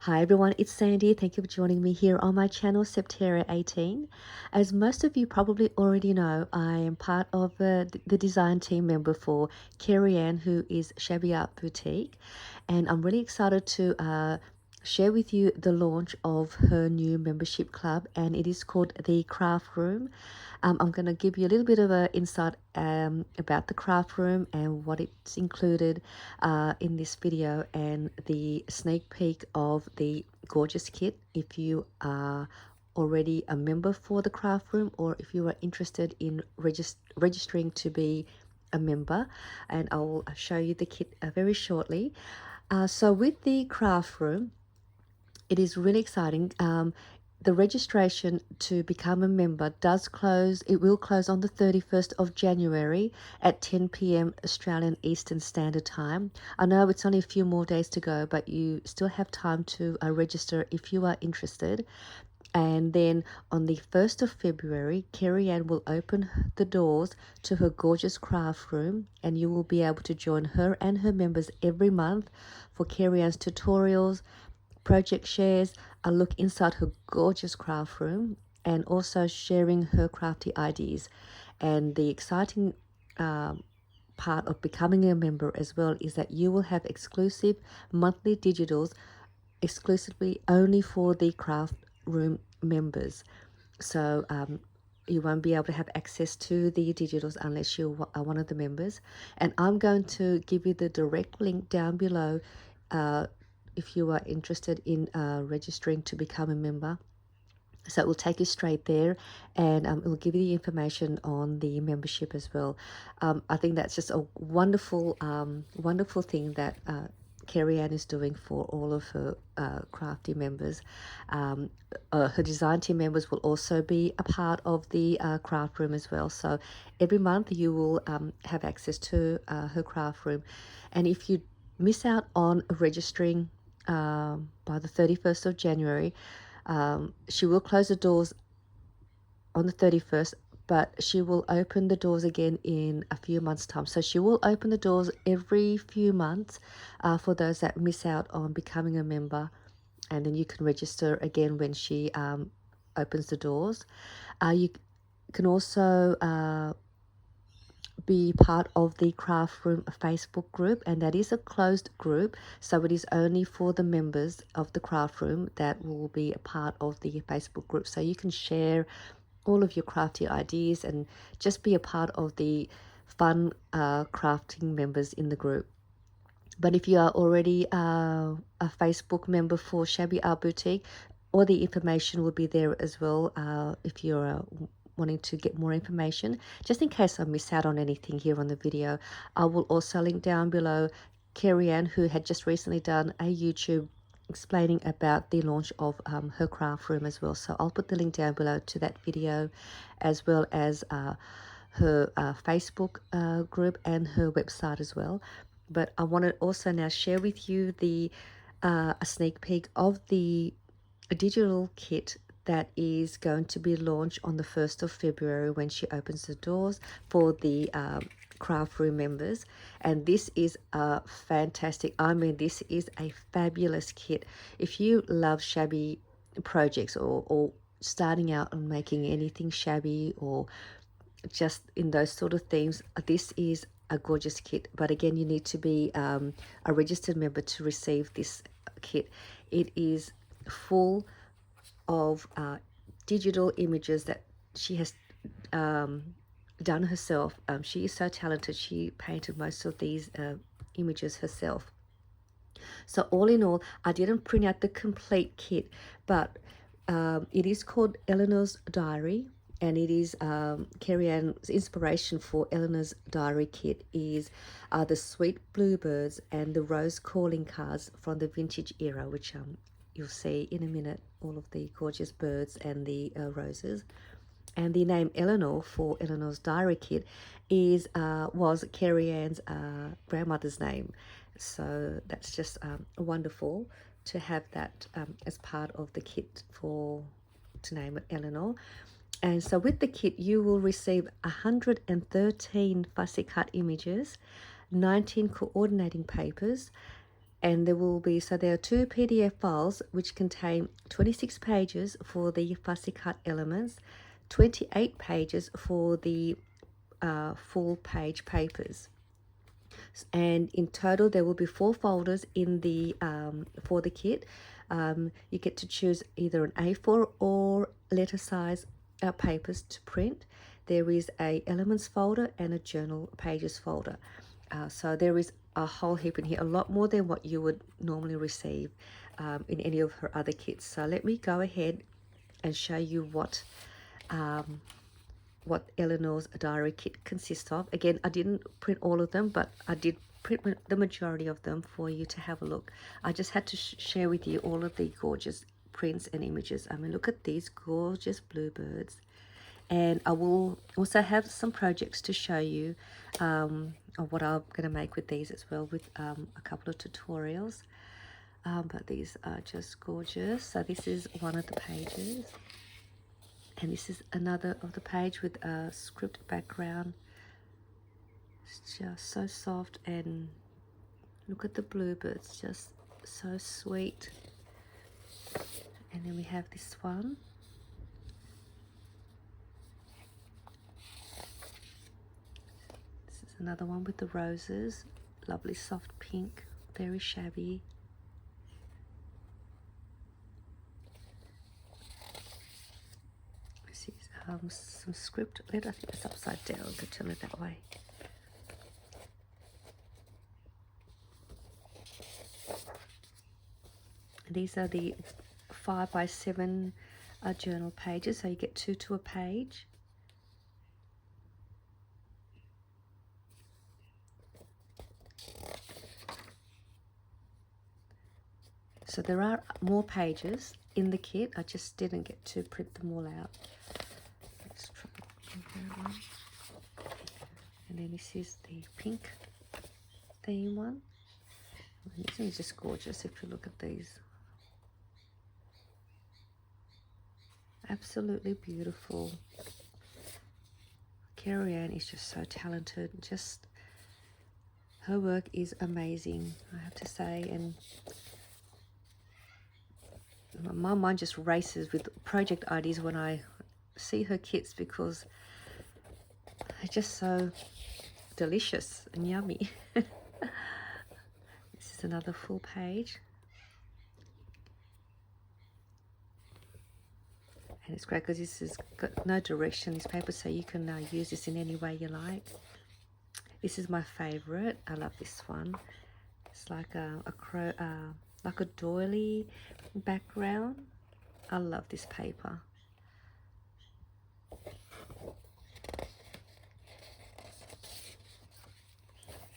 Hi everyone, it's Sandy. Thank you for joining me here on my channel, Septeria18. As most of you probably already know, I am part of the design team member for Kerryanne, who is Shabby Art Boutique. And I'm really excited to share with you the launch of her new membership club, and it is called the Craft Room. I'm going to give you a little bit of an insight about the craft room and what it's included in this video, and the sneak peek of the gorgeous kit if you are already a member for the craft room, or if you are interested in registering to be a member. And I'll show you the kit very shortly. So with the craft room, it is really exciting. The registration to become a member does close. It will close on the 31st of January at 10 p.m. Australian Eastern Standard Time. I know it's only a few more days to go, but you still have time to register if you are interested. And then on the 1st of February, Kerryanne will open the doors to her gorgeous craft room, and you will be able to join her and her members every month for Kerryanne's tutorials, project shares, a look inside her gorgeous craft room, and also sharing her crafty ideas. And the exciting part of becoming a member as well is that you will have exclusive monthly digitals exclusively only for the craft room members. So you won't be able to have access to the digitals unless you are one of the members. And I'm going to give you the direct link down below if you are interested in registering to become a member. So it will take you straight there, and it will give you the information on the membership as well. I think that's just a wonderful, wonderful thing that Kerryanne is doing for all of her crafty members. Her design team members will also be a part of the craft room as well. So every month you will have access to her craft room. And if you miss out on registering by the 31st of January, she will close the doors on the 31st, but she will open the doors again in a few months' time. So she will open the doors every few months for those that miss out on becoming a member, and then you can register again when she opens the doors. You can also be part of the Craft Room Facebook group, and that is a closed group, so it is only for the members of the Craft Room that will be a part of the Facebook group. So you can share all of your crafty ideas and just be a part of the fun crafting members in the group. But if you are already a Facebook member for Shabby Art Boutique, all the information will be there as well if you're wanting to get more information. Just in case I miss out on anything here on the video, I will also link down below Kerryanne, who had just recently done a YouTube explaining about the launch of her craft room as well. So I'll put the link down below to that video, as well as her Facebook group and her website as well. But I want to also now share with you the a sneak peek of the digital kit that is going to be launched on the 1st of February when she opens the doors for the craft room members. And this is fantastic. I mean, this is a fabulous kit. If you love shabby projects, or starting out on making anything shabby, or just in those sort of themes, this is a gorgeous kit. But again, you need to be a registered member to receive this kit. It is full of digital images that she has done herself. She is so talented. She painted most of these images herself. So all in all, I didn't print out the complete kit, but it is called Eleanor's Diary, and it is Kerryanne's inspiration for Eleanor's Diary kit is the sweet bluebirds and the rose calling cards from the vintage era, which you'll see in a minute, all of the gorgeous birds and the roses. And the name Eleanor for Eleanor's Diary kit is was Kerryanne's grandmother's name. So that's just wonderful to have that as part of the kit to name it Eleanor. And so with the kit, you will receive 113 fussy cut images, 19 coordinating papers, And there will be, so there are 2 PDF files which contain 26 pages for the fussy cut elements, 28 pages for the full page papers. And in total there will be 4 folders in the for the kit. You get to choose either an A4 or letter size papers to print. There is a elements folder and a journal pages folder. So there is a whole heap in here, a lot more than what you would normally receive in any of her other kits. So let me go ahead and show you what Eleanor's diary kit consists of. Again, I didn't print all of them, but I did print the majority of them for you to have a look. I just had to share with you all of the gorgeous prints and images. I mean, look at these gorgeous bluebirds. And I will also have some projects to show you of what I'm going to make with these as well, with a couple of tutorials. But these are just gorgeous. So this is one of the pages. And this is another of the page with a script background. It's just so soft, and look at the bluebirds, just so sweet. And then we have this one. This is another one with the roses, lovely soft pink, very shabby. Some script letter. I think it's upside down, to turn it that way. These are the 5x7 journal pages, so you get 2 to a page. So there are more pages in the kit. I just didn't get to print them all out. Let's try that one. And then this is the pink theme one. This is just gorgeous if you look at these. Absolutely beautiful. Kerryanne is just so talented. Just her work is amazing, I have to say. And my mind just races with project ideas when I see her kits, because they're just so delicious and yummy. This is another full page. And it's great because this has got no direction, this paper, so you can use this in any way you like. This is my favorite. I love this one. It's like like a doily background. I love this paper.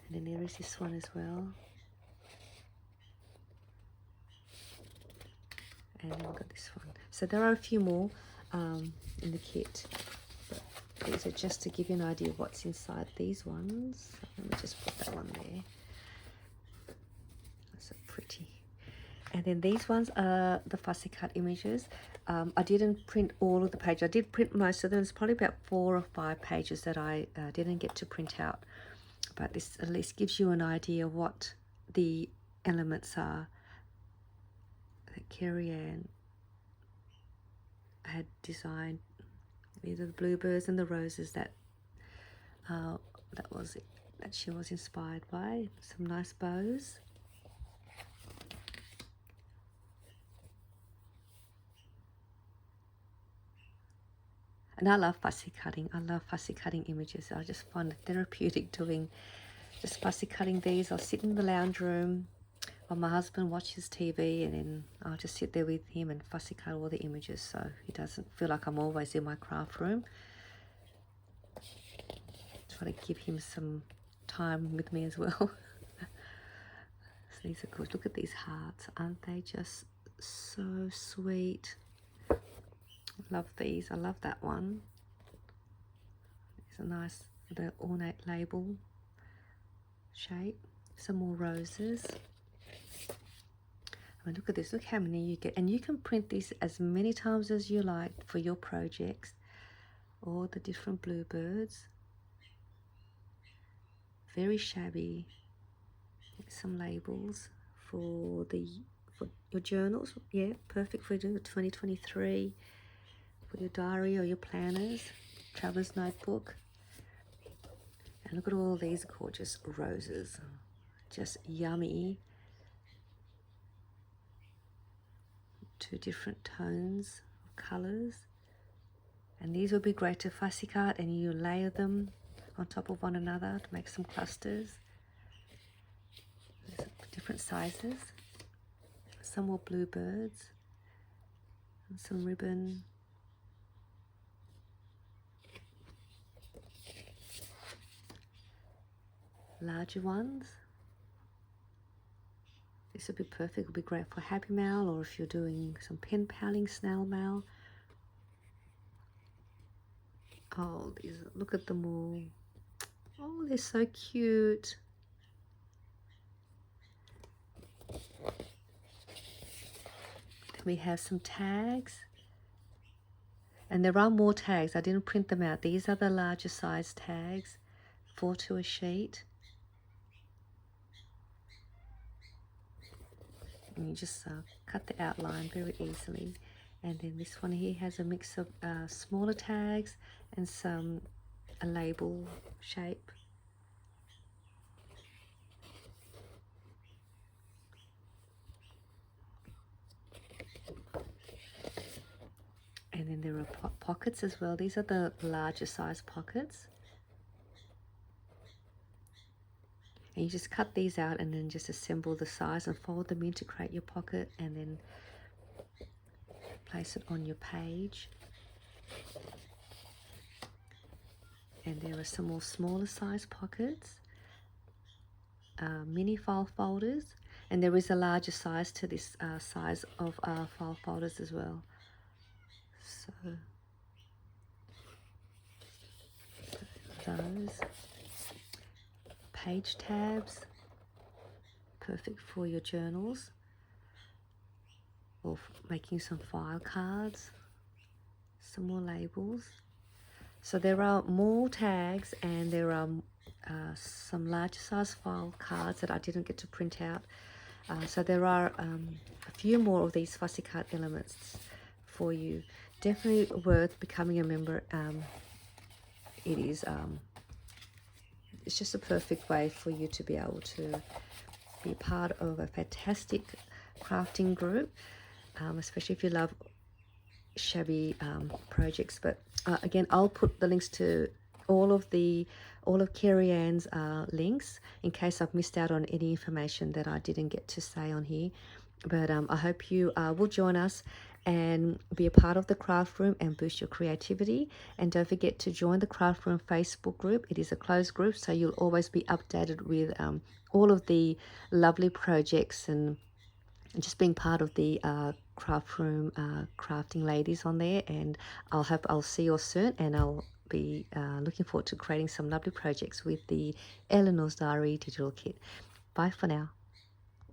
And then there is this one as well. And then we've got this one. So there are a few more in the kit. But these are just to give you an idea of what's inside these ones. Let me just put that one there. That's so pretty. And then these ones are the fussy cut images. I didn't print all of the pages. I did print most of them. It's probably about 4 or 5 pages that I didn't get to print out. But this at least gives you an idea of what the elements are that Kerryanne had designed. These are the bluebirds and the roses that she was inspired by. Some nice bows. And I love fussy cutting. I love fussy cutting images. I just find it therapeutic doing just fussy cutting these. I'll sit in the lounge room while my husband watches TV, and then I'll just sit there with him and fussy cut all the images, so he doesn't feel like I'm always in my craft room. Try to give him some time with me as well. So these are good. Look at these hearts. Aren't they just so sweet? Love these. I love that one. It's a nice, the ornate label shape. Some more roses. I mean, look at this. Look how many you get. And you can print these as many times as you like for your projects. All the different bluebirds. Very shabby. Some labels for your journals. Yeah, perfect for doing the 2023 for your diary or your planners, traveler's notebook. And look at all these gorgeous roses, just yummy. 2 different tones of colors, and these will be great to fussy cut, and you layer them on top of one another to make some clusters. There's different sizes, some more bluebirds, and some ribbon. Larger ones. This would be perfect. It would be great for happy mail, or if you're doing some pen paling, snail mail. Oh, these, look at them all. Oh, they're so cute. Then we have some tags. And there are more tags. I didn't print them out. These are the larger size tags, 4 to a sheet. And you just cut the outline very easily. And then this one here has a mix of smaller tags and a label shape. And then there are pockets as well. These are the larger size pockets. And you just cut these out and then just assemble the size and fold them in to create your pocket, and then place it on your page. And there are some more smaller size pockets, mini file folders, and there is a larger size to this size of file folders as well. So those page tabs, perfect for your journals or making some file cards, some more labels. So there are more tags, and there are some larger size file cards that I didn't get to print out. So there are a few more of these fussy cut elements for you. Definitely worth becoming a member. It is it's just a perfect way for you to be able to be part of a fantastic crafting group, especially if you love shabby projects. But again, I'll put the links to all of Kerryanne's links in case I've missed out on any information that I didn't get to say on here. But I hope you will join us and be a part of the craft room and boost your creativity. And don't forget to join the craft room Facebook group. It is a closed group, so you'll always be updated with all of the lovely projects, and just being part of the craft room crafting ladies on there. And I'll see you all soon, and I'll be looking forward to creating some lovely projects with the Eleanor's Diary digital kit. Bye for now.